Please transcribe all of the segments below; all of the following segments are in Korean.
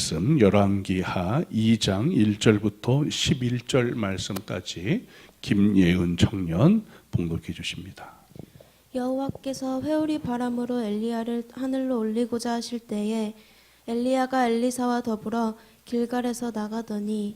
말씀 열왕기하 2장 1절부터 11절 말씀까지 김예은 청년 봉독해 주십니다. 여호와께서 회오리 바람으로 엘리야를 하늘로 올리고자 하실 때에 엘리야가 엘리사와 더불어 길갈에서 나가더니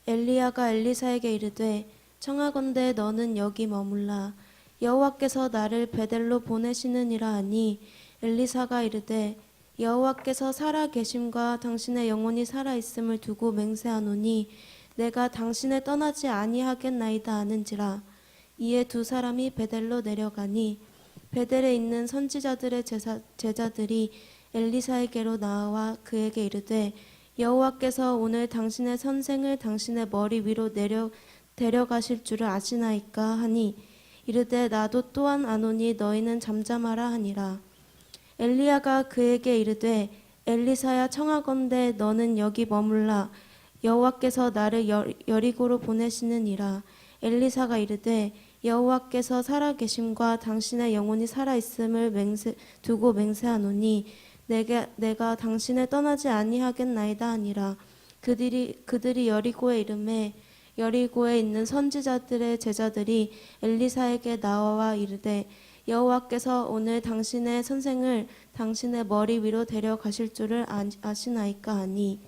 엘리야가 엘리사에게 이르되 청하건대 너는 여기 머물라. 여호와께서 나를 베델로 보내시느니라 하니 엘리사가 이르되 여호와께서 살아 계심과 당신의 영혼이 살아 있음을 두고 맹세하노니 내가 당신을 떠나지 아니하겠나이다 하는지라. 이에 두 사람이 베델로 내려가니 베델에 있는 선지자들의 제자들이 엘리사에게로 나와 그에게 이르되 여호와께서 오늘 당신의 선생을 당신의 머리 위로 데려가실 줄을 아시나이까 하니 이르되 나도 또한 아노니 너희는 잠잠하라 하니라. 엘리야가 그에게 이르되 엘리사야 청하건대 너는 여기 머물라. 여호와께서 나를 여리고로 보내시느니라. 엘리사가 이르되 여호와께서 살아계심과 당신의 영혼이 살아있음을 두고 맹세하노니 내가 당신을 떠나지 아니하겠나이다 하니라. 그들이 여리고에 이르매 여리고에 있는 선지자들의 제자들이 엘리사에게 나와 이르되 여호와께서 오늘 당신의 선생을 당신의 머리 위로 데려가실 줄을 아시나이까 하니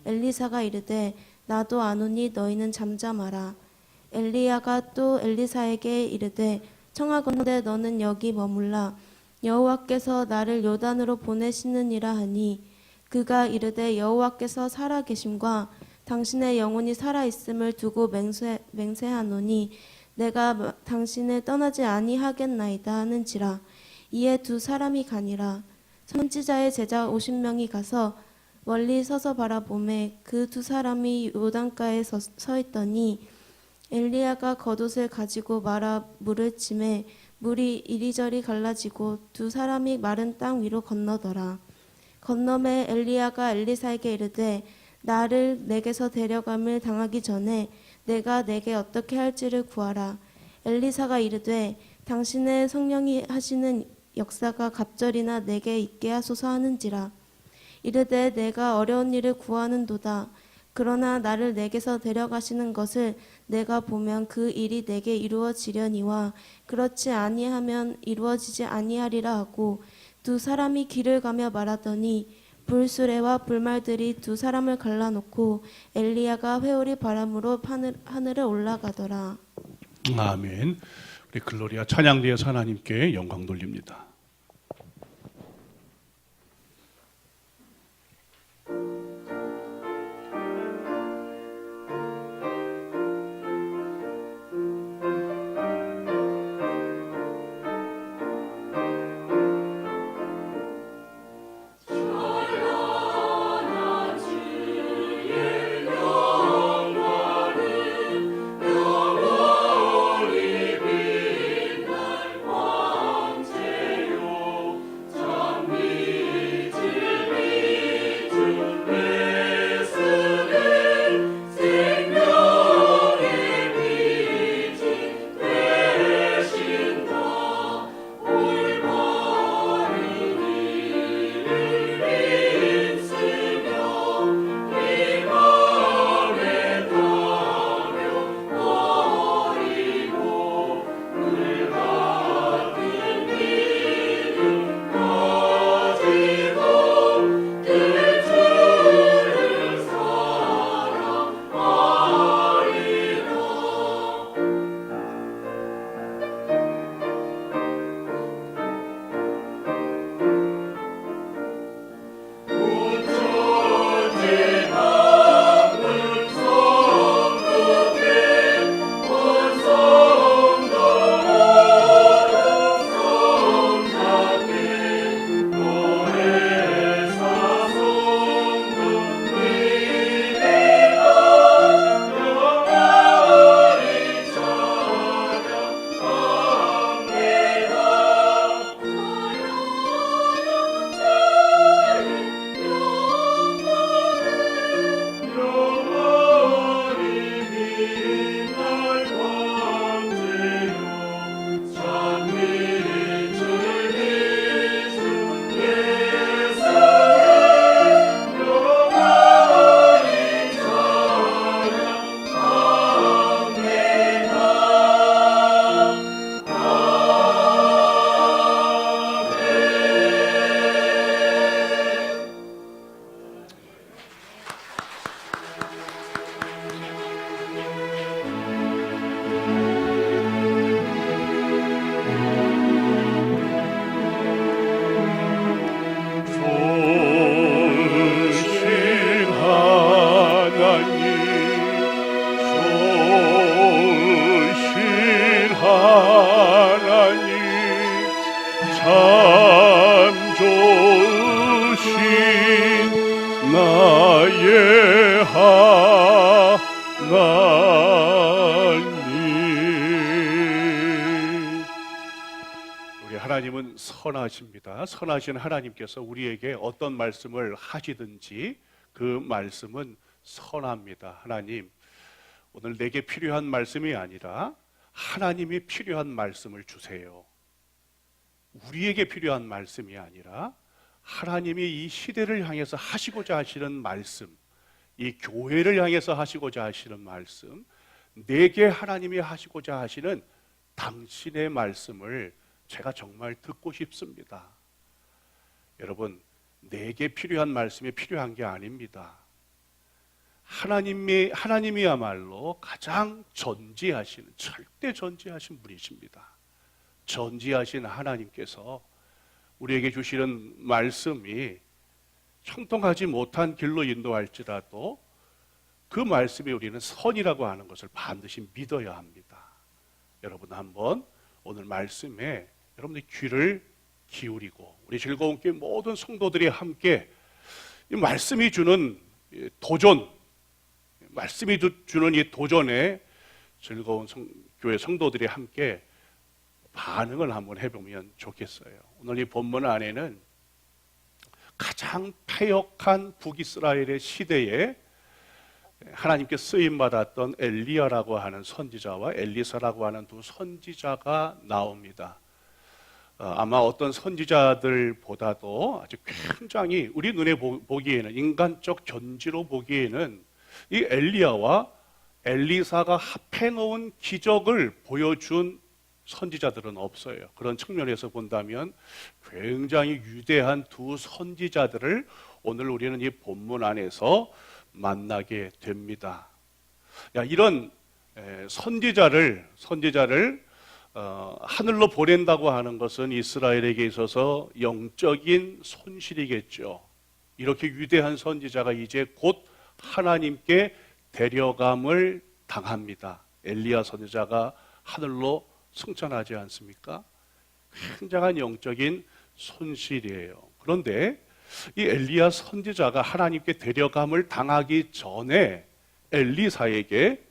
엘리사가 이르되 나도 아노니 너희는 잠잠하라. 엘리야가 또 엘리사에게 이르되 청하건대 너는 여기 머물라. 여호와께서 나를 요단으로 보내시느니라 하니 그가 이르되 여호와께서 살아계심과 당신의 영혼이 살아있음을 두고 맹세하노니 내가 당신을 떠나지 아니하겠나이다 하는지라. 이에 두 사람이 가니라. 선지자의 제자 50명이 가서 멀리 서서 바라보매 그 두 사람이 요단가에 서 있더니 엘리야가 겉옷을 가지고 말아 물을 치매 물이 이리저리 갈라지고 두 사람이 마른 땅 위로 건너더라. 건너매 엘리야가 엘리사에게 이르되 나를 내게서 데려감을 당하기 전에 내가 내게 어떻게 할지를 구하라. 엘리사가 이르되 당신의 성령이 하시는 역사가 갑절이나 내게 있게 하소서 하는지라. 이르되 내가 어려운 일을 구하는도다. 그러나 나를 내게서 데려가시는 것을 내가 보면 그 일이 내게 이루어지려니와 그렇지 아니하면 이루어지지 아니하리라 하고 두 사람이 길을 가며 말하더니 불수레와 불말들이 두 사람을 갈라놓고 엘리야가 회오리 바람으로 하늘에 올라가더라. 아멘. 우리 글로리아 찬양대에서 하나님께 영광 돌립니다. 나의 하나님. 우리 하나님은 선하십니다. 선하신 하나님께서 우리에게 어떤 말씀을 하시든지 그 말씀은 선합니다. 하나님, 오늘 내게 필요한 말씀이 아니라 하나님이 필요한 말씀을 주세요. 우리에게 필요한 말씀이 아니라 하나님이 이 시대를 향해서 하시고자 하시는 말씀, 이 교회를 향해서 하시고자 하시는 말씀, 내게 하나님이 하시고자 하시는 당신의 말씀을 제가 정말 듣고 싶습니다. 여러분, 내게 필요한 말씀이 필요한 게 아닙니다. 하나님이야말로 가장 전지하시는, 절대 전지하신 분이십니다. 전지하신 하나님께서 우리에게 주시는 말씀이 형통하지 못한 길로 인도할지라도 그 말씀이 우리는 선이라고 하는 것을 반드시 믿어야 합니다. 여러분, 한번 오늘 말씀에 여러분의 귀를 기울이고 우리 즐거운 교회 모든 성도들이 함께 이 말씀이 주는 도전, 말씀이 주는 이 도전에 즐거운 교회 성도들이 함께 반응을 한번 해보면 좋겠어요. 오늘 이 본문 안에는 가장 패역한 북이스라엘의 시대에 하나님께 쓰임받았던 엘리야라고 하는 선지자와 엘리사라고 하는 두 선지자가 나옵니다. 아마 어떤 선지자들보다도 아주 굉장히 우리 눈에 보기에는, 인간적 견지로 보기에는 이 엘리야와 엘리사가 합해 놓은 기적을 보여준 선지자들은 없어요. 그런 측면에서 본다면 굉장히 위대한 두 선지자들을 오늘 우리는 이 본문 안에서 만나게 됩니다. 이런 선지자를 하늘로 보낸다고 하는 것은 이스라엘에게 있어서 영적인 손실이겠죠. 이렇게 위대한 선지자가 이제 곧 하나님께 데려감을 당합니다. 엘리야 선지자가 하늘로 승천하지 않습니까? 굉장한 영적인 손실이에요. 그런데 이 엘리야 선지자가 하나님께 데려감을 당하기 전에 엘리사에게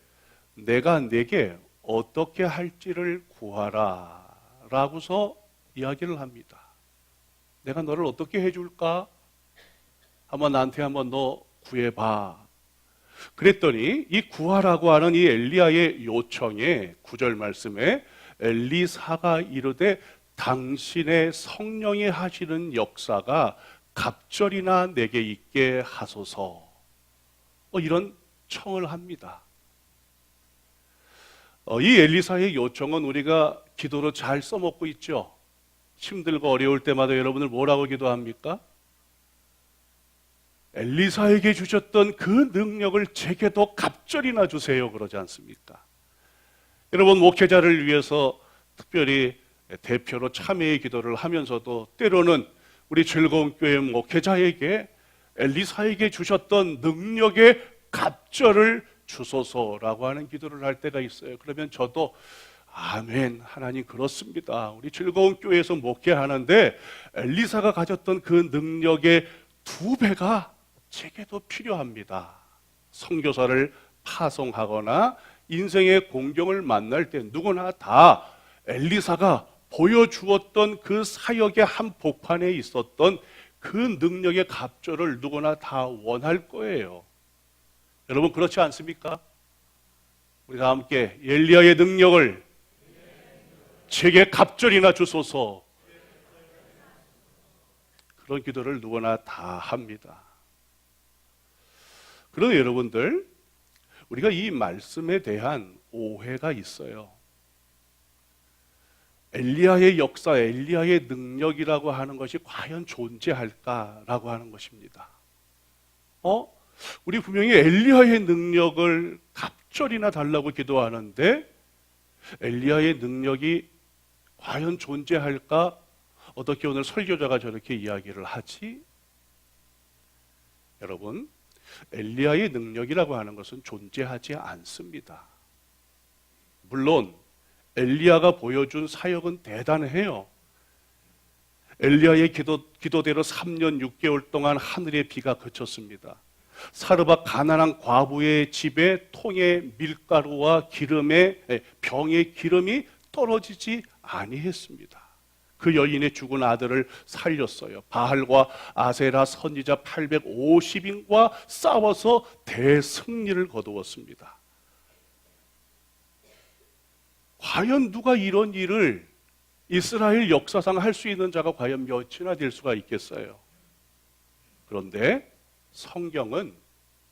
내가 내게 어떻게 할지를 구하라 라고서 이야기를 합니다. 내가 너를 어떻게 해줄까? 한번 나한테 한번 너 구해봐. 그랬더니 이 구하라고 하는 이 엘리야의 요청에 9절 말씀에 엘리사가 이르되 당신의 성령이 하시는 역사가 갑절이나 내게 있게 하소서. 이런 청을 합니다. 이 엘리사의 요청은 우리가 기도로 잘 써먹고 있죠. 힘들고 어려울 때마다 여러분들 뭐라고 기도합니까? 엘리사에게 주셨던 그 능력을 제게도 갑절이나 주세요, 그러지 않습니까? 여러분, 목회자를 위해서 특별히 대표로 참회의 기도를 하면서도 때로는 우리 즐거운 교회 목회자에게 엘리사에게 주셨던 능력의 갑절을 주소서라고 하는 기도를 할 때가 있어요. 그러면 저도 아멘, 하나님 그렇습니다. 우리 즐거운 교회에서 목회하는데 엘리사가 가졌던 그 능력의 2배가 제게도 필요합니다. 선교사를 파송하거나 인생의 공경을 만날 때 누구나 다 엘리사가 보여주었던 그 사역의 한 복판에 있었던 그 능력의 갑절을 누구나 다 원할 거예요. 여러분, 그렇지 않습니까? 우리가 함께 엘리야의 능력을 제게 갑절이나 주소서, 그런 기도를 누구나 다 합니다. 그런데 여러분들, 우리가 이 말씀에 대한 오해가 있어요. 엘리야의 역사, 엘리야의 능력이라고 하는 것이 과연 존재할까라고 하는 것입니다. 우리 분명히 엘리야의 능력을 갑절이나 달라고 기도하는데 엘리야의 능력이 과연 존재할까? 어떻게 오늘 설교자가 저렇게 이야기를 하지? 여러분, 엘리야의 능력이라고 하는 것은 존재하지 않습니다. 물론 엘리야가 보여준 사역은 대단해요. 엘리야의 기도대로 3년 6개월 동안 하늘의 비가 그쳤습니다. 사르밧 가난한 과부의 집에 통에 밀가루와 병에 기름이 떨어지지 아니했습니다. 그 여인의 죽은 아들을 살렸어요. 바알과 아세라 선지자 850인과 싸워서 대승리를 거두었습니다. 과연 누가 이런 일을 이스라엘 역사상 할 수 있는 자가 과연 몇이나 될 수가 있겠어요? 그런데 성경은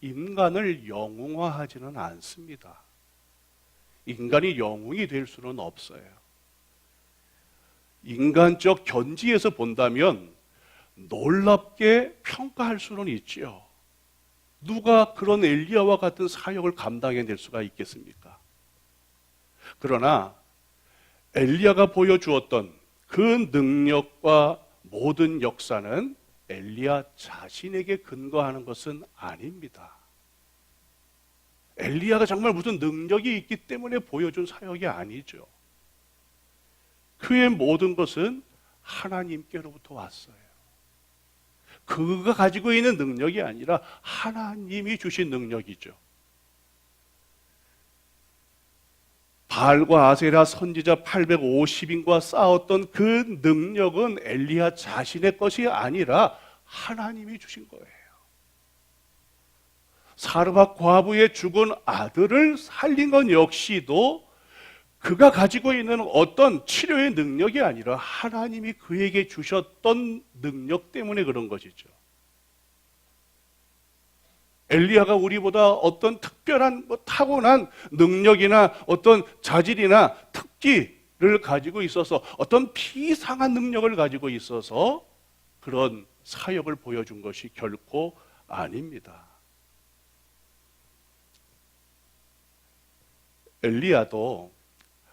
인간을 영웅화하지는 않습니다. 인간이 영웅이 될 수는 없어요. 인간적 견지에서 본다면 놀랍게 평가할 수는 있지요. 누가 그런 엘리야와 같은 사역을 감당해낼 수가 있겠습니까? 그러나 엘리야가 보여주었던 그 능력과 모든 역사는 엘리야 자신에게 근거하는 것은 아닙니다. 엘리야가 정말 무슨 능력이 있기 때문에 보여준 사역이 아니죠. 그의 모든 것은 하나님께로부터 왔어요. 그가 가지고 있는 능력이 아니라 하나님이 주신 능력이죠. 바알과 아세라 선지자 850인과 싸웠던 그 능력은 엘리야 자신의 것이 아니라 하나님이 주신 거예요. 사르밧 과부의 죽은 아들을 살린 건 역시도 그가 가지고 있는 어떤 치료의 능력이 아니라 하나님이 그에게 주셨던 능력 때문에 그런 것이죠. 엘리야가 우리보다 어떤 특별한 타고난 능력이나 어떤 자질이나 특기를 가지고 있어서 어떤 비상한 능력을 가지고 있어서 그런 사역을 보여준 것이 결코 아닙니다. 엘리야도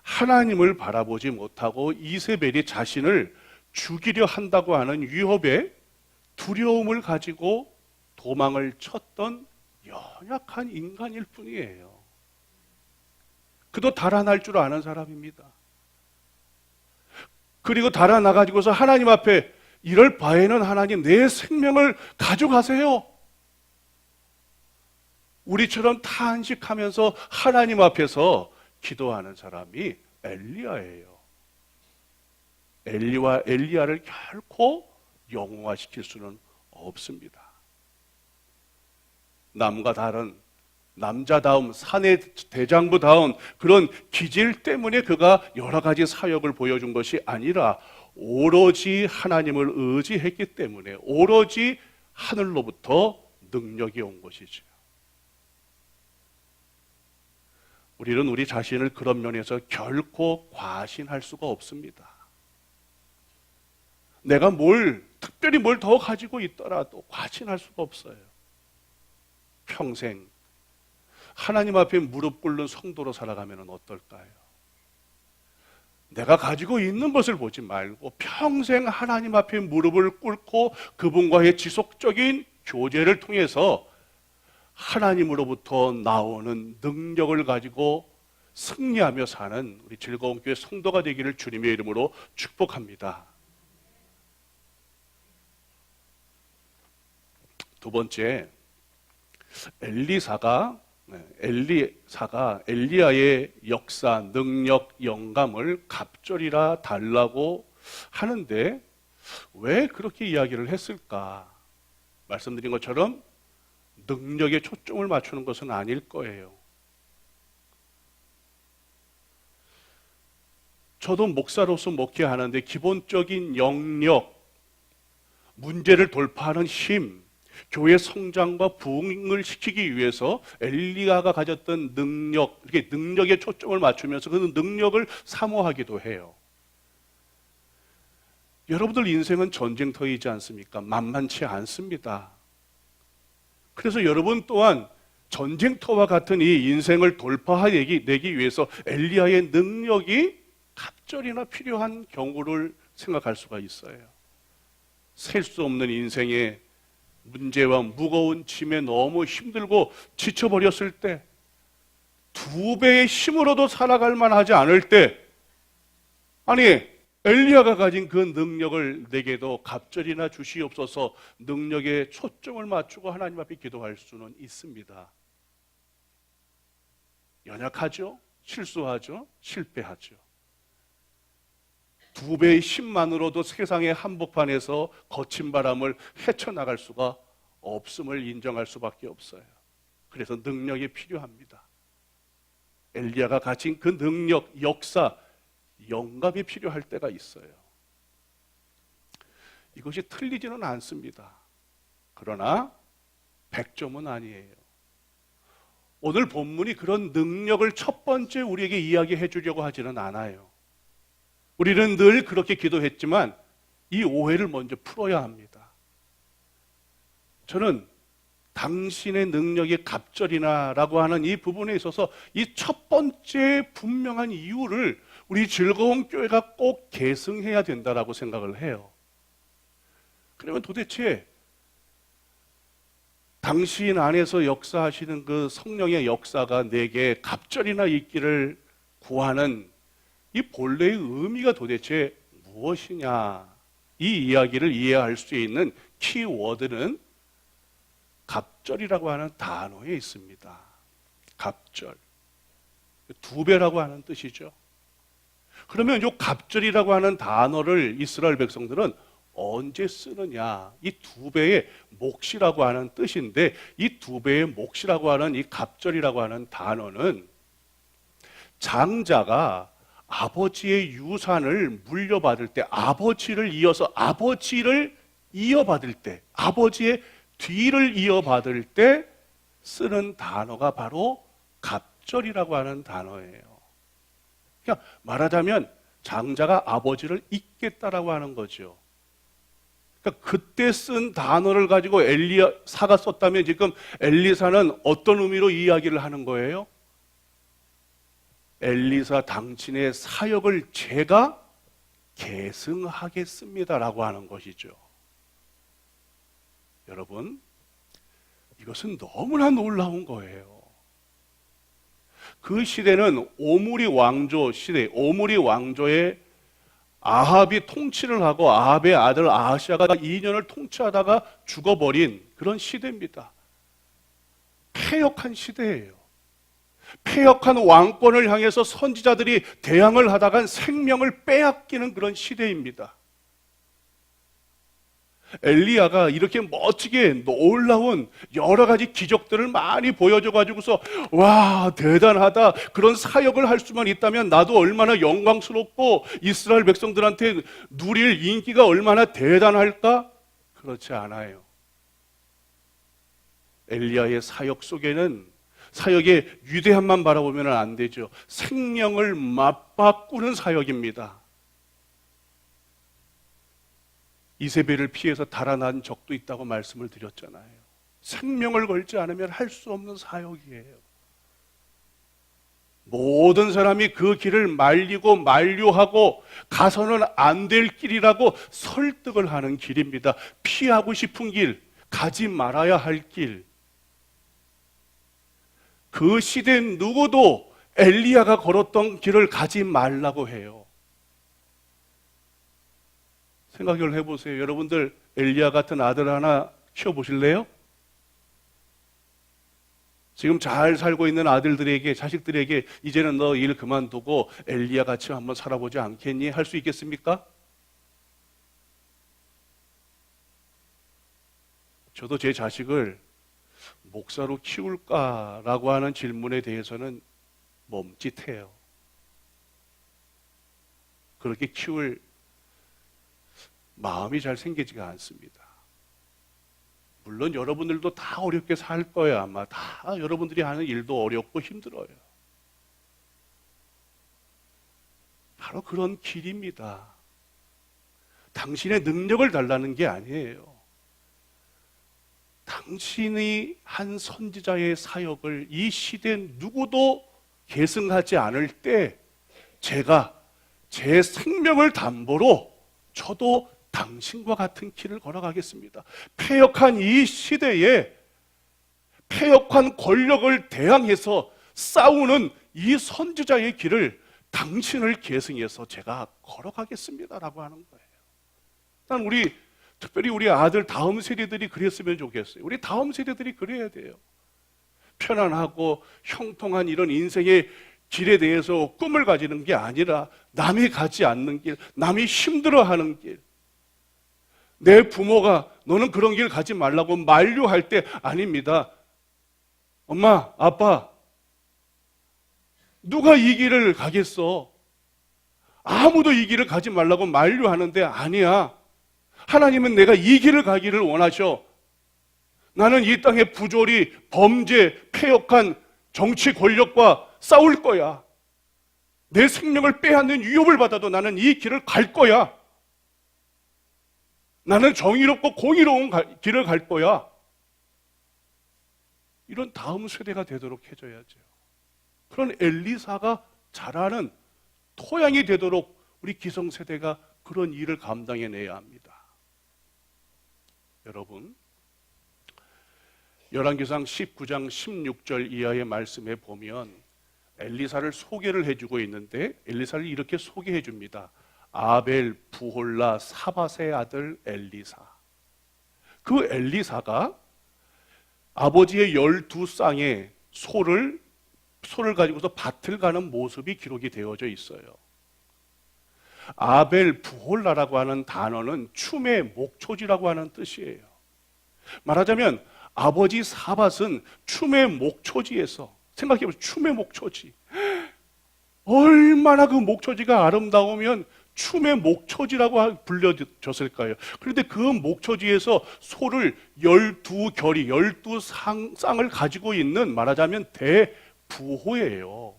하나님을 바라보지 못하고 이세벨이 자신을 죽이려 한다고 하는 위협에 두려움을 가지고 도망을 쳤던 연약한 인간일 뿐이에요. 그도 달아날 줄 아는 사람입니다. 그리고 달아나가지고서 하나님 앞에 이럴 바에는 하나님 내 생명을 가져가세요. 우리처럼 탄식하면서 하나님 앞에서 기도하는 사람이 엘리야예요. 엘리야를 결코 영웅화시킬 수는 없습니다. 남과 다른 남자다움, 사내 대장부다운 그런 기질 때문에 그가 여러 가지 사역을 보여준 것이 아니라 오로지 하나님을 의지했기 때문에 오로지 하늘로부터 능력이 온 것이죠. 우리는 우리 자신을 그런 면에서 결코 과신할 수가 없습니다. 내가 특별히 뭘 더 가지고 있더라도 과신할 수가 없어요. 평생 하나님 앞에 무릎 꿇는 성도로 살아가면 어떨까요? 내가 가지고 있는 것을 보지 말고 평생 하나님 앞에 무릎을 꿇고 그분과의 지속적인 교제를 통해서 하나님으로부터 나오는 능력을 가지고 승리하며 사는 우리 즐거운 교회 성도가 되기를 주님의 이름으로 축복합니다. 두 번째, 엘리사가 엘리야의 역사, 능력, 영감을 갑절이라 달라고 하는데 왜 그렇게 이야기를 했을까? 말씀드린 것처럼 능력에 초점을 맞추는 것은 아닐 거예요. 저도 목사로서 목회하는데 기본적인 영역, 문제를 돌파하는 힘, 교회 성장과 부흥을 시키기 위해서 엘리야가 가졌던 능력, 이렇게 능력에 초점을 맞추면서 그 능력을 사모하기도 해요. 여러분들 인생은 전쟁터이지 않습니까? 만만치 않습니다. 그래서 여러분 또한 전쟁터와 같은 이 인생을 돌파해내기 위해서 엘리야의 능력이 갑절이나 필요한 경우를 생각할 수가 있어요. 셀 수 없는 인생의 문제와 무거운 짐에 너무 힘들고 지쳐버렸을 때, 2배의 힘으로도 살아갈 만하지 않을 때, 아니 엘리야가 가진 그 능력을 내게도 갑절이나 주시옵소서. 능력에 초점을 맞추고 하나님 앞에 기도할 수는 있습니다. 연약하죠? 실수하죠? 실패하죠. 2배의 힘만으로도 세상의 한복판에서 거친 바람을 헤쳐나갈 수가 없음을 인정할 수밖에 없어요. 그래서 능력이 필요합니다. 엘리야가 가진 그 능력, 역사, 영감이 필요할 때가 있어요. 이것이 틀리지는 않습니다. 그러나 100점은 아니에요. 오늘 본문이 그런 능력을 첫 번째 우리에게 이야기해 주려고 하지는 않아요. 우리는 늘 그렇게 기도했지만 이 오해를 먼저 풀어야 합니다. 저는 당신의 능력이 갑절이나라고 하는 이 부분에 있어서 이 첫 번째 분명한 이유를 우리 즐거운 교회가 꼭 계승해야 된다라고 생각을 해요. 그러면 도대체 당신 안에서 역사하시는 그 성령의 역사가 내게 갑절이나 있기를 구하는 이 본래의 의미가 도대체 무엇이냐, 이 이야기를 이해할 수 있는 키워드는 갑절이라고 하는 단어에 있습니다. 갑절. 2배라고 하는 뜻이죠. 그러면 이 갑절이라고 하는 단어를 이스라엘 백성들은 언제 쓰느냐? 이 2배의 몫이라고 하는 뜻인데, 이 2배의 몫이라고 하는 이 갑절이라고 하는 단어는 장자가 아버지의 유산을 물려받을 때, 아버지를 이어서 아버지를 이어받을 때, 아버지의 뒤를 이어받을 때 쓰는 단어가 바로 갑절이라고 하는 단어예요. 그러니까 말하자면 장자가 아버지를 잇겠다라고 하는 거죠. 그러니까 그때 쓴 단어를 가지고 엘리사가 썼다면 지금 엘리사는 어떤 의미로 이야기를 하는 거예요? 엘리사 당신의 사역을 제가 계승하겠습니다라고 하는 것이죠. 여러분, 이것은 너무나 놀라운 거예요. 그 시대는 오므리 왕조 시대, 오므리 왕조의 아합이 통치를 하고 아합의 아들 아하시아가 2년을 통치하다가 죽어버린 그런 시대입니다. 패역한 시대예요. 패역한 왕권을 향해서 선지자들이 대항을 하다간 생명을 빼앗기는 그런 시대입니다. 엘리야가 이렇게 멋지게 놀라운 여러 가지 기적들을 많이 보여줘가지고서 와 대단하다, 그런 사역을 할 수만 있다면 나도 얼마나 영광스럽고 이스라엘 백성들한테 누릴 인기가 얼마나 대단할까? 그렇지 않아요. 엘리야의 사역 속에는 사역의 위대함만 바라보면 안 되죠. 생명을 맞바꾸는 사역입니다. 이세벨을 피해서 달아난 적도 있다고 말씀을 드렸잖아요. 생명을 걸지 않으면 할 수 없는 사역이에요. 모든 사람이 그 길을 말리고 만류하고 가서는 안 될 길이라고 설득을 하는 길입니다. 피하고 싶은 길, 가지 말아야 할 길. 그 시대 누구도 엘리야가 걸었던 길을 가지 말라고 해요. 생각을 해보세요. 여러분들 엘리야 같은 아들 하나 키워보실래요? 지금 잘 살고 있는 아들들에게, 자식들에게 이제는 너 일 그만두고 엘리야 같이 한번 살아보지 않겠니? 할 수 있겠습니까? 저도 제 자식을 목사로 키울까라고 하는 질문에 대해서는 멈칫해요. 그렇게 키울 마음이 잘 생기지가 않습니다. 물론 여러분들도 다 어렵게 살 거예요. 아마 다 여러분들이 하는 일도 어렵고 힘들어요. 바로 그런 길입니다. 당신의 능력을 달라는 게 아니에요. 당신이 한 선지자의 사역을 이 시대 누구도 계승하지 않을 때 제가 제 생명을 담보로 저도 당신과 같은 길을 걸어가겠습니다. 패역한 이 시대에 패역한 권력을 대항해서 싸우는 이 선지자의 길을 당신을 계승해서 제가 걸어가겠습니다라고 하는 거예요. 난 특별히 우리 아들 다음 세대들이 그랬으면 좋겠어요. 우리 다음 세대들이 그래야 돼요. 편안하고 형통한 이런 인생의 길에 대해서 꿈을 가지는 게 아니라 남이 가지 않는 길, 남이 힘들어하는 길. 내 부모가 너는 그런 길 가지 말라고 만류할 때 아닙니다. 엄마, 아빠, 누가 이 길을 가겠어? 아무도 이 길을 가지 말라고 만류하는데 아니야. 하나님은 내가 이 길을 가기를 원하셔. 나는 이 땅의 부조리, 범죄, 폐역한 정치 권력과 싸울 거야. 내 생명을 빼앗는 위협을 받아도 나는 이 길을 갈 거야. 나는 정의롭고 공의로운 길을 갈 거야. 이런 다음 세대가 되도록 해줘야죠. 그런 엘리사가 자라는 토양이 되도록 우리 기성세대가 그런 일을 감당해내야 합니다. 여러분, 열왕기상 19장 16절 이하의 말씀에 보면 엘리사를 소개를 해주고 있는데 엘리사를 이렇게 소개해 줍니다. 아벨 부홀라 사밧의 아들 엘리사. 그 엘리사가 아버지의 12쌍의 소를 가지고서 밭을 가는 모습이 기록이 되어져 있어요. 아벨 부홀라라고 하는 단어는 춤의 목초지라고 하는 뜻이에요. 말하자면 아버지 사밧은 춤의 목초지에서, 생각해보세요. 춤의 목초지. 얼마나 그 목초지가 아름다우면 춤의 목초지라고 불려졌을까요? 그런데 그 목초지에서 소를 12결이, 12쌍을 가지고 있는, 말하자면 대부호예요.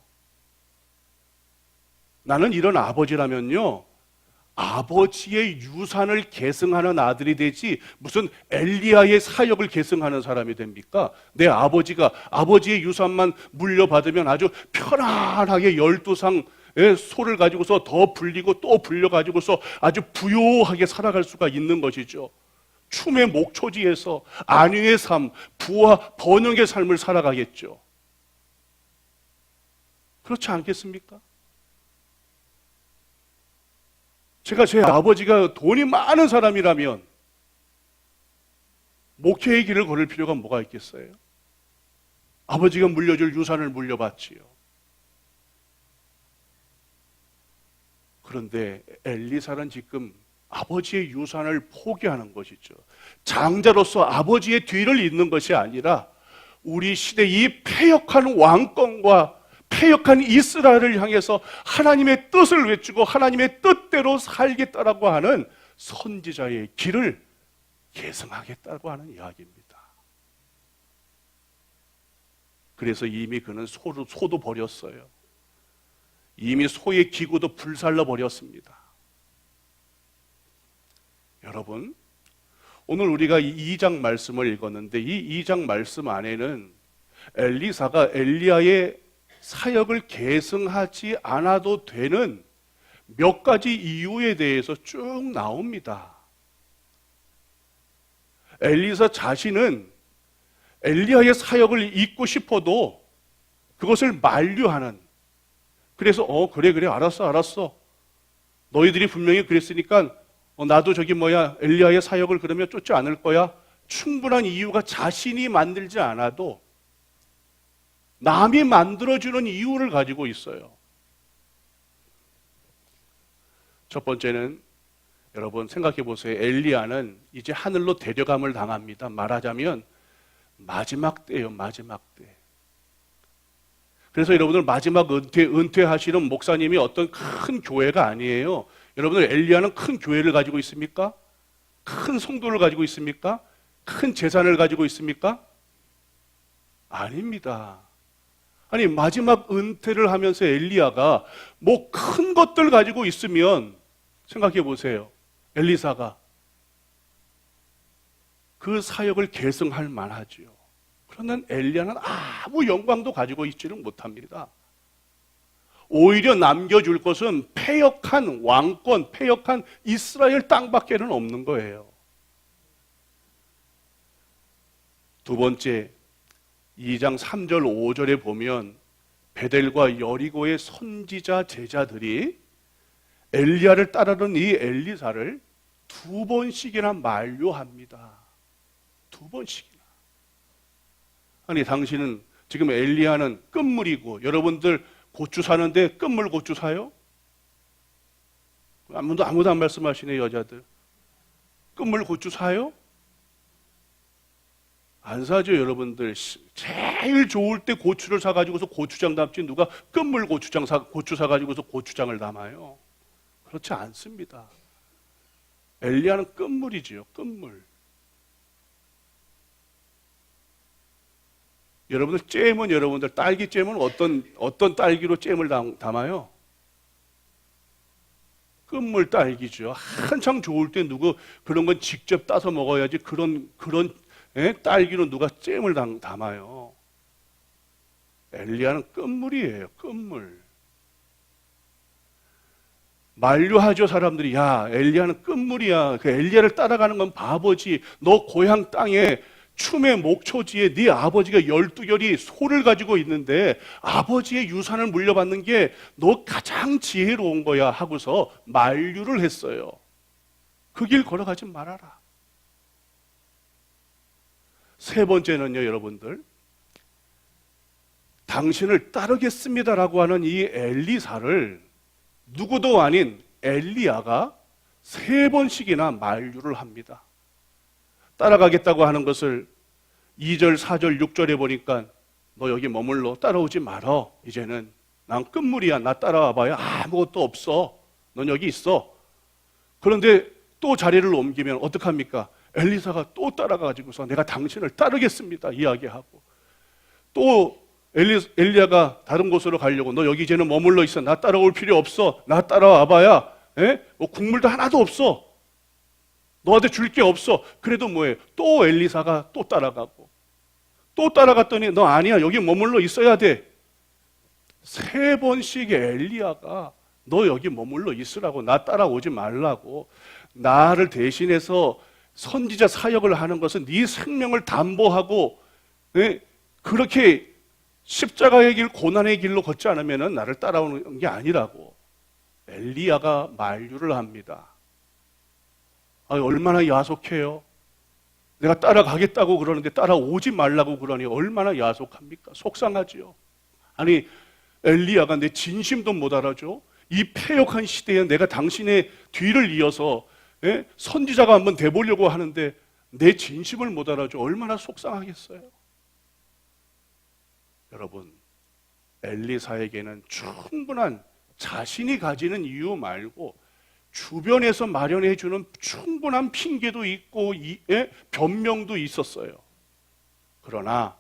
나는 이런 아버지라면요, 아버지의 유산을 계승하는 아들이 되지 무슨 엘리야의 사역을 계승하는 사람이 됩니까? 내 아버지가 아버지의 유산만 물려받으면 아주 편안하게 12쌍의 소를 가지고서 더 불리고 또 불려가지고서 아주 부요하게 살아갈 수가 있는 것이죠. 춤의 목초지에서 안위의 삶, 부와 번영의 삶을 살아가겠죠. 그렇지 않겠습니까? 제가 제 아버지가 돈이 많은 사람이라면 목회의 길을 걸을 필요가 뭐가 있겠어요? 아버지가 물려줄 유산을 물려받지요. 그런데 엘리사는 지금 아버지의 유산을 포기하는 것이죠. 장자로서 아버지의 뒤를 잇는 것이 아니라 우리 시대 이 패역한 왕권과 패역한 이스라엘을 향해서 하나님의 뜻을 외치고 하나님의 뜻대로 살겠다라고 하는 선지자의 길을 계승하겠다고 하는 이야기입니다. 그래서 이미 그는 소도 버렸어요. 이미 소의 기구도 불살라 버렸습니다. 여러분, 오늘 우리가 이 2장 말씀을 읽었는데 이 2장 말씀 안에는 엘리사가 엘리야의 사역을 계승하지 않아도 되는 몇 가지 이유에 대해서 쭉 나옵니다. 엘리사 자신은 엘리야의 사역을 잇고 싶어도 그것을 만류하는, 그래서 그래 알았어 너희들이 분명히 그랬으니까 나도 엘리야의 사역을 그러면 쫓지 않을 거야. 충분한 이유가 자신이 만들지 않아도 남이 만들어주는 이유를 가지고 있어요. 첫 번째는 여러분 생각해 보세요. 엘리야는 이제 하늘로 데려감을 당합니다. 말하자면 마지막 때예요. 마지막 때. 그래서 여러분들 마지막 은퇴하시는 목사님이 어떤 큰 교회가 아니에요. 여러분들 엘리야는 큰 교회를 가지고 있습니까? 큰 성도를 가지고 있습니까? 큰 재산을 가지고 있습니까? 아닙니다. 아니 마지막 은퇴를 하면서 엘리야가 뭐 큰 것들 가지고 있으면 생각해 보세요. 엘리사가 그 사역을 계승할 만하지요. 그러나 엘리야는 아무 영광도 가지고 있지는 못합니다. 오히려 남겨줄 것은 패역한 왕권, 패역한 이스라엘 땅밖에는 없는 거예요. 두 번째, 2장 3절 5절에 보면 베델과 여리고의 선지자 제자들이 엘리야를 따르는 이 엘리사를 2번씩이나 만류합니다. 2번씩이나. 아니 당신은 지금 엘리야는 끝물이고 여러분들 고추 사는데 끝물 고추 사요? 아무도 안 말씀하시네. 여자들 끝물 고추 사요? 안 사죠. 여러분들 제일 좋을 때 고추를 사가지고서 고추장 담지 누가 끝물 고추 사가지고서 고추장을 담아요? 그렇지 않습니다. 엘리야는 끝물이지요. 끝물. 여러분들 잼은 여러분들 딸기 잼은 어떤 딸기로 잼을 담아요? 끝물 딸기죠. 한창 좋을 때 누구 그런 건 직접 따서 먹어야지 그런 딸기로 누가 잼을 담아요. 엘리야는 끝물이에요. 끝물. 만류하죠. 사람들이. 야, 엘리야는 끝물이야. 그 엘리야를 따라가는 건 바보지. 너 고향 땅에 춤의 목초지에 네 아버지가 12결이 소를 가지고 있는데 아버지의 유산을 물려받는 게 너 가장 지혜로운 거야 하고서 만류를 했어요. 그 길 걸어가지 말아라. 세 번째는요, 여러분들. 당신을 따르겠습니다라고 하는 이 엘리사를 누구도 아닌 엘리야가 3번씩이나 만류를 합니다. 따라가겠다고 하는 것을 2절, 4절, 6절에 보니까 너 여기 머물러 따라오지 말어. 이제는 난 끝물이야. 나 따라와 봐야 아무것도 없어. 넌 여기 있어. 그런데 또 자리를 옮기면 어떡합니까? 엘리사가 또 따라가지고서 내가 당신을 따르겠습니다 이야기하고 또 엘리야가 다른 곳으로 가려고 너 여기 이제는 머물러 있어. 나 따라올 필요 없어. 나 따라와 봐야 뭐 국물도 하나도 없어. 너한테 줄 게 없어. 그래도 뭐예요? 또 엘리사가 또 따라가고 또 따라갔더니 너 아니야. 여기 머물러 있어야 돼. 3번씩 엘리야가 너 여기 머물러 있으라고, 나 따라오지 말라고. 나를 대신해서 선지자 사역을 하는 것은 네 생명을 담보하고 그렇게 십자가의 길, 고난의 길로 걷지 않으면 나를 따라오는 게 아니라고 엘리야가 만류를 합니다. 얼마나 야속해요. 내가 따라가겠다고 그러는데 따라오지 말라고 그러니 얼마나 야속합니까? 속상하지요. 아니 엘리야가 내 진심도 못 알아줘. 이 패역한 시대에 내가 당신의 뒤를 이어서 선지자가 한번 돼보려고 하는데 내 진심을 못 알아줘. 얼마나 속상하겠어요. 여러분, 엘리사에게는 충분한 자신이 가지는 이유 말고 주변에서 마련해 주는 충분한 핑계도 있고 변명도 있었어요. 그러나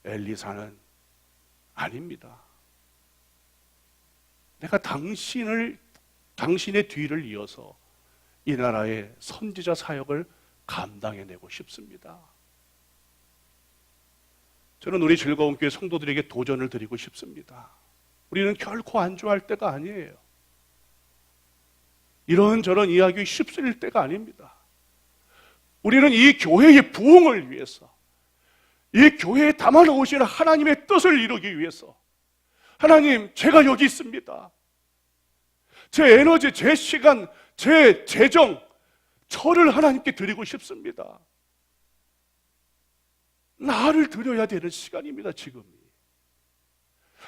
엘리사는 아닙니다. 내가 당신의 뒤를 이어서 이 나라의 선지자 사역을 감당해내고 싶습니다. 저는 우리 즐거운 교회 성도들에게 도전을 드리고 싶습니다. 우리는 결코 안주할 때가 아니에요. 이런저런 이야기 휩쓸릴 때가 아닙니다. 우리는 이 교회의 부흥을 위해서, 이 교회에 담아놓으신 하나님의 뜻을 이루기 위해서 하나님, 제가 여기 있습니다. 제 에너지, 제 시간, 제 재정, 저를 하나님께 드리고 싶습니다. 나를 드려야 되는 시간입니다, 지금이.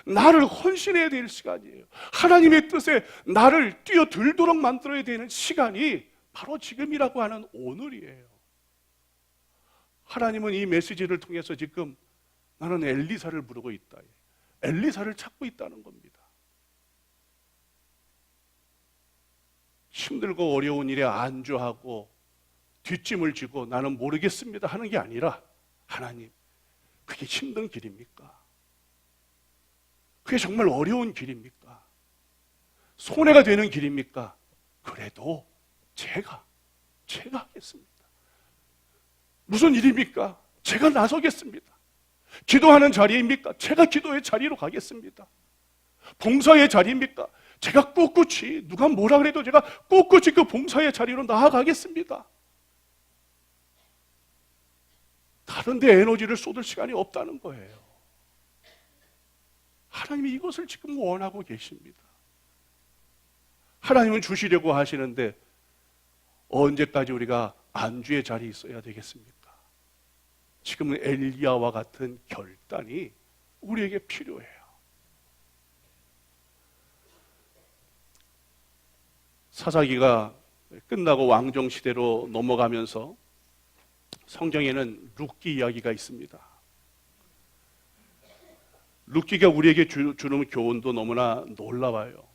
나를 헌신해야 될 시간이에요. 하나님의 뜻에 나를 뛰어들도록 만들어야 되는 시간이 바로 지금이라고 하는 오늘이에요. 하나님은 이 메시지를 통해서 지금 나는 엘리사를 부르고 있다. 엘리사를 찾고 있다는 겁니다. 힘들고 어려운 일에 안주하고 뒷짐을 지고 나는 모르겠습니다 하는 게 아니라 하나님, 그게 힘든 길입니까? 그게 정말 어려운 길입니까? 손해가 되는 길입니까? 그래도 제가 하겠습니다. 무슨 일입니까? 제가 나서겠습니다. 기도하는 자리입니까? 제가 기도의 자리로 가겠습니다. 봉사의 자리입니까? 제가 꿋꿋이, 누가 뭐라 그래도 제가 꿋꿋이 그 봉사의 자리로 나아가겠습니다. 다른 데 에너지를 쏟을 시간이 없다는 거예요. 하나님이 이것을 지금 원하고 계십니다. 하나님은 주시려고 하시는데 언제까지 우리가 안주의 자리에 있어야 되겠습니까? 지금은 엘리야와 같은 결단이 우리에게 필요해요. 사사기가 끝나고 왕정시대로 넘어가면서 성경에는 룻기 이야기가 있습니다. 룻기가 우리에게 주는 교훈도 너무나 놀라워요.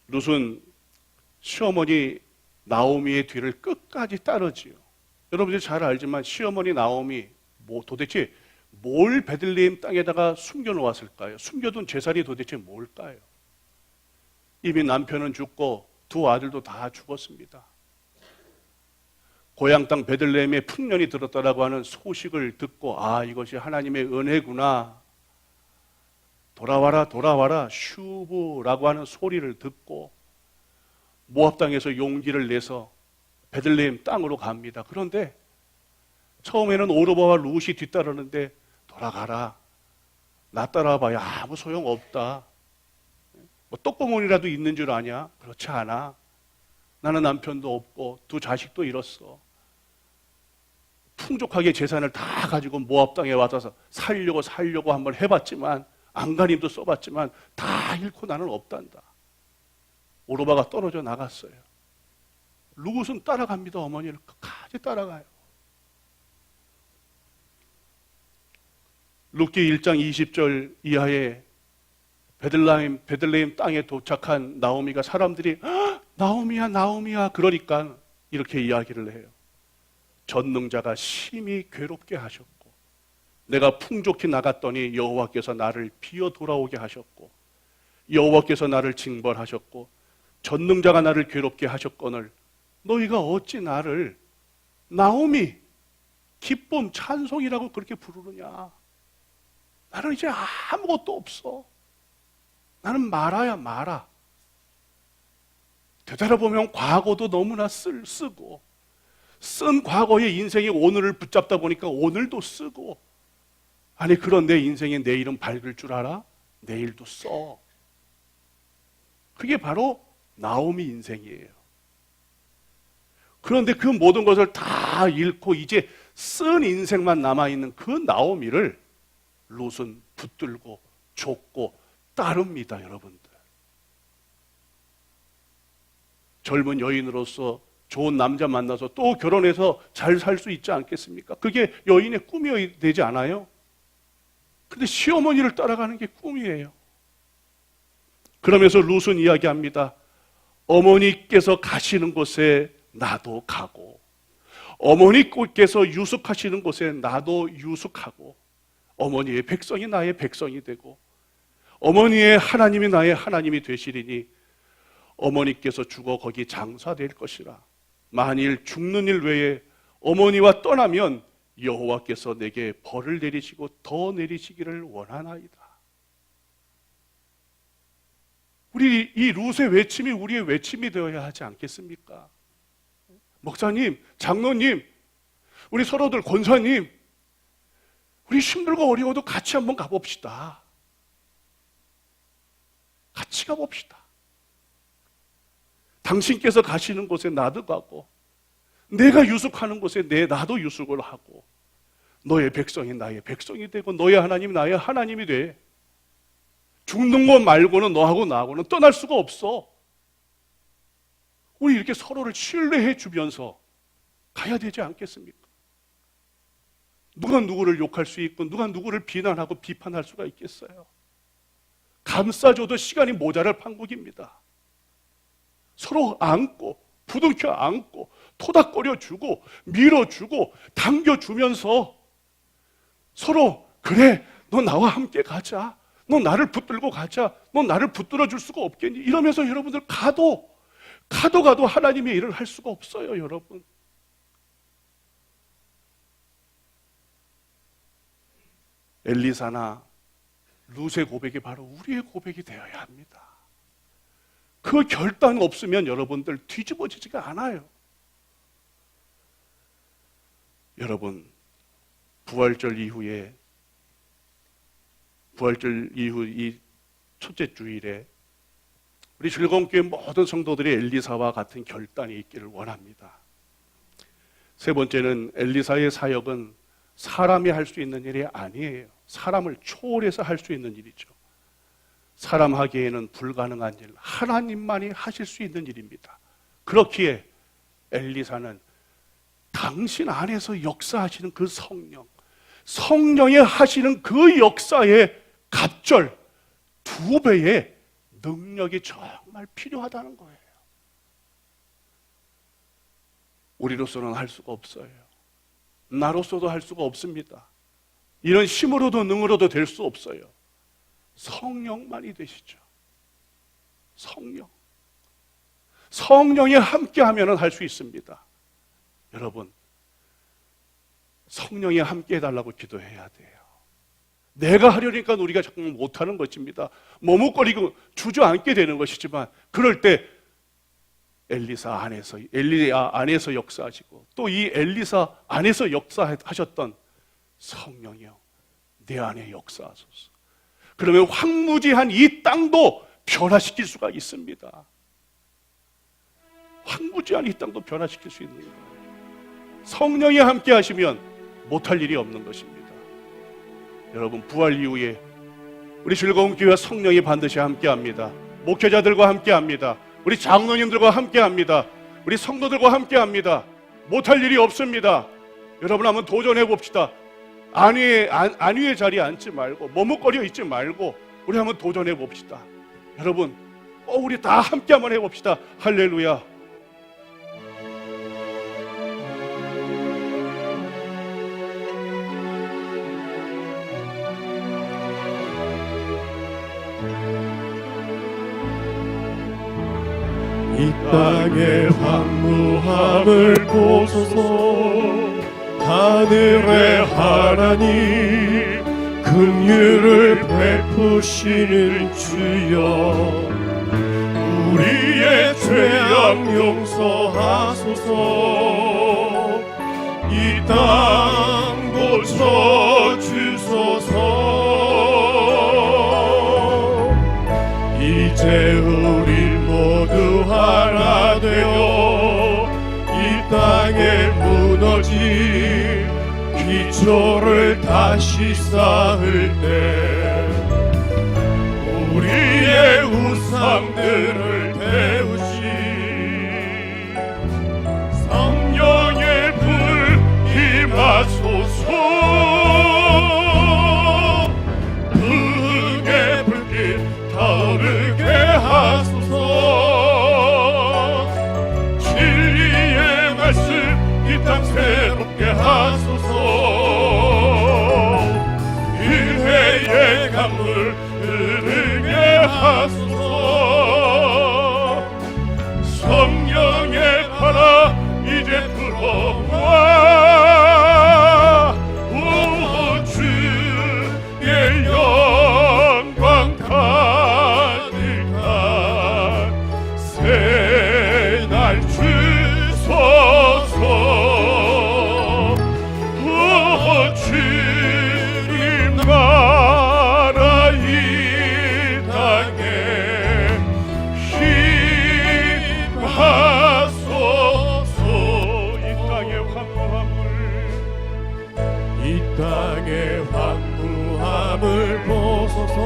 룻은 시어머니 나오미의 뒤를 끝까지 따르지요. 여러분들이 잘 알지만 시어머니 나오미 도대체 뭘 베들레헴 땅에다가 숨겨놓았을까요? 숨겨둔 재산이 도대체 뭘까요? 이미 남편은 죽고 두 아들도 다 죽었습니다. 고향 땅 베들레헴에 풍년이 들었다라고 하는 소식을 듣고 이것이 하나님의 은혜구나. 돌아와라 돌아와라 슈브라고 하는 소리를 듣고 모압 땅에서 용기를 내서 베들레헴 땅으로 갑니다. 그런데 처음에는 오르바와 룻이 뒤따르는데 돌아가라. 나 따라와봐야 아무 소용없다. 뭐 떡고물이라도 있는 줄 아냐? 그렇지 않아. 나는 남편도 없고 두 자식도 잃었어. 풍족하게 재산을 다 가지고 모압 땅에 와서 살려고 한번 해봤지만 안간힘도 써봤지만 다 잃고 나는 없단다. 오르바가 떨어져 나갔어요. 룻은 따라갑니다. 어머니를 끝까지 따라가요. 룻기 1장 20절 이하에 베들레헴 땅에 도착한 나오미가 사람들이 나오미야 그러니까 이렇게 이야기를 해요. 전능자가 심히 괴롭게 하셨고 내가 풍족히 나갔더니 여호와께서 나를 비어 돌아오게 하셨고 여호와께서 나를 징벌하셨고 전능자가 나를 괴롭게 하셨거늘 너희가 어찌 나를 나오미 기쁨 찬송이라고 그렇게 부르느냐. 나는 이제 아무것도 없어. 나는 마라야 마라. 되돌아보면 과거도 너무나 쓰고 쓴 과거의 인생이 오늘을 붙잡다 보니까 오늘도 쓰고 아니 그런 내 인생에 내일은 밝을 줄 알아? 내일도 써. 그게 바로 나오미 인생이에요. 그런데 그 모든 것을 다 잃고 이제 쓴 인생만 남아있는 그 나오미를 룻은 붙들고 쫓고 따릅니다. 여러분들. 젊은 여인으로서 좋은 남자 만나서 또 결혼해서 잘 살 수 있지 않겠습니까? 그게 여인의 꿈이 되지 않아요? 근데 시어머니를 따라가는 게 꿈이에요. 그러면서 룻은 이야기합니다. 어머니께서 가시는 곳에 나도 가고 어머니께서 유숙하시는 곳에 나도 유숙하고 어머니의 백성이 나의 백성이 되고 어머니의 하나님이 나의 하나님이 되시리니 어머니께서 죽어 거기 장사될 것이라. 만일 죽는 일 외에 어머니와 떠나면 여호와께서 내게 벌을 내리시고 더 내리시기를 원하나이다. 우리 이 룻의 외침이 우리의 외침이 되어야 하지 않겠습니까? 목사님, 장로님, 우리 서로들 권사님, 우리 힘들고 어려워도 같이 한번 가봅시다. 같이 가봅시다. 당신께서 가시는 곳에 나도 가고 내가 유숙하는 곳에 나도 유숙을 하고 너의 백성이 나의 백성이 되고 너의 하나님이 나의 하나님이 돼. 죽는 것 말고는 너하고 나하고는 떠날 수가 없어. 우리 이렇게 서로를 신뢰해 주면서 가야 되지 않겠습니까? 누가 누구를 욕할 수 있고 누가 누구를 비난하고 비판할 수가 있겠어요? 감싸줘도 시간이 모자랄 판국입니다. 서로 안고 부둥켜 안고 토닥거려 주고 밀어주고 당겨주면서 서로 그래 너 나와 함께 가자. 너 나를 붙들고 가자. 너 나를 붙들어 줄 수가 없겠니? 이러면서 여러분들 가도 하나님의 일을 할 수가 없어요. 여러분. 엘리사나 룻의 고백이 바로 우리의 고백이 되어야 합니다. 그 결단 없으면 여러분들 뒤집어지지가 않아요. 여러분, 부활절 이후에 부활절 이후 이 첫째 주일에 우리 즐거운 교회 모든 성도들이 엘리사와 같은 결단이 있기를 원합니다. 세 번째는 엘리사의 사역은 사람이 할 수 있는 일이 아니에요. 사람을 초월해서 할 수 있는 일이죠. 사람 하기에는 불가능한 일, 하나님만이 하실 수 있는 일입니다. 그렇기에 엘리사는 당신 안에서 역사하시는 그 성령이 하시는 그 역사의 갑절 2배의 능력이 정말 필요하다는 거예요. 우리로서는 할 수가 없어요. 나로서도 할 수가 없습니다. 이런 힘으로도 능으로도 될 수 없어요. 성령만이 되시죠. 성령이 함께하면 할 수 있습니다. 여러분, 성령이 함께 해달라고 기도해야 돼요. 내가 하려니까 우리가 자꾸 못하는 것입니다. 머뭇거리고 주저앉게 되는 것이지만 그럴 때 엘리야 안에서 역사하시고 또 이 엘리사 안에서 역사하셨던 성령이요, 내 안에 역사하소서. 그러면 황무지한 이 땅도 변화시킬 수가 있습니다. 황무지한 이 땅도 변화시킬 수 있는 거예요. 성령이 함께 하시면 못할 일이 없는 것입니다. 여러분, 부활 이후에 우리 즐거운 교회와 성령이 반드시 함께합니다. 목회자들과 함께합니다. 우리 장로님들과 함께합니다. 우리 성도들과 함께합니다. 못할 일이 없습니다. 여러분, 한번 도전해 봅시다. 안위의 자리에 앉지 말고 머뭇거려 있지 말고 우리 한번 도전해 봅시다. 여러분, 우리 다 함께 한번 해봅시다. 할렐루야. 이 땅의 황무함을 보소서. 하늘의 하나님, 긍휼을 베푸시는 주여, 우리의 죄악 용서하소서. 이 땅 고쳐주소서. 이제 우리 모두 하나 되어 이 땅에 무너진 기초를 다시 쌓을 때 우리의 우상들을 태우시. 성령의 불 임하소서. 흥의 불길 타오르게 하소서. 진리의 말씀 이 땅 새롭게 하소서. 일회의 강물 흐르게 하소서. 성령의 바람 이제 불어와. 오 주의 영광 가득한 새날 주소서. 오 주님 나라 이 땅에 힘하소서. 이 땅의 황무함을 보소서.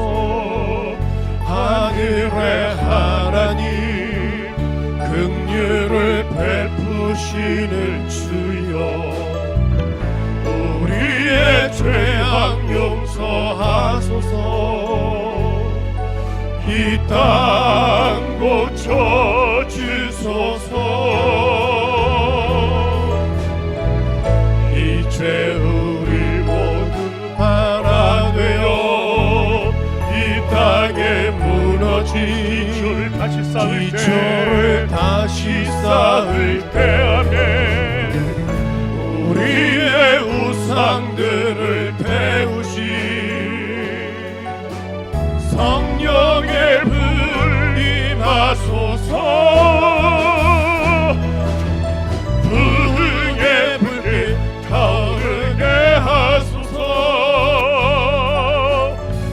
하늘의 하나님, 긍휼을 베푸시는 주여, 우리의 죄악 용서하소서. 이 땅 고쳐주소서. 이제 우리 모두 하나 되어 이 땅에 무너진 기초를 다시 쌓을 때 아멘. 우리의 우상들을 태우시. 성령의 불 임하소서. 불의 불길 타오르게 하소서.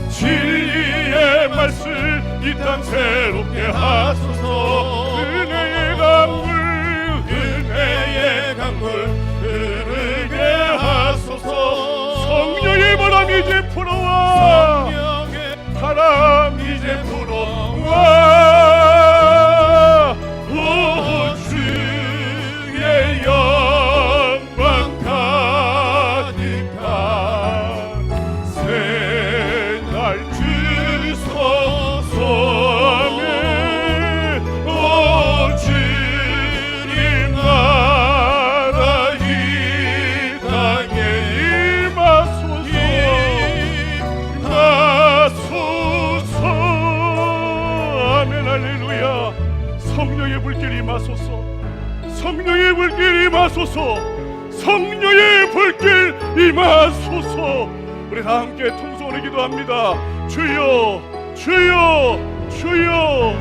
진리의 새롭게 하소서. 은혜의 강물 흐르게 하소서. 성령의 바람 이제 불어와. 성령의 바람 이제 불어와. 오 주의 영광 가득한 새날 주소서. 오 주님 나라 이 땅에 임하소서. 아멘 할렐루야. 성령의 불길이 임하소서. 성령의 불길 임하소서. 성령의 불길 임하소서. 우리 다 함께 통성으로 기도합니다. 주여 주여 주여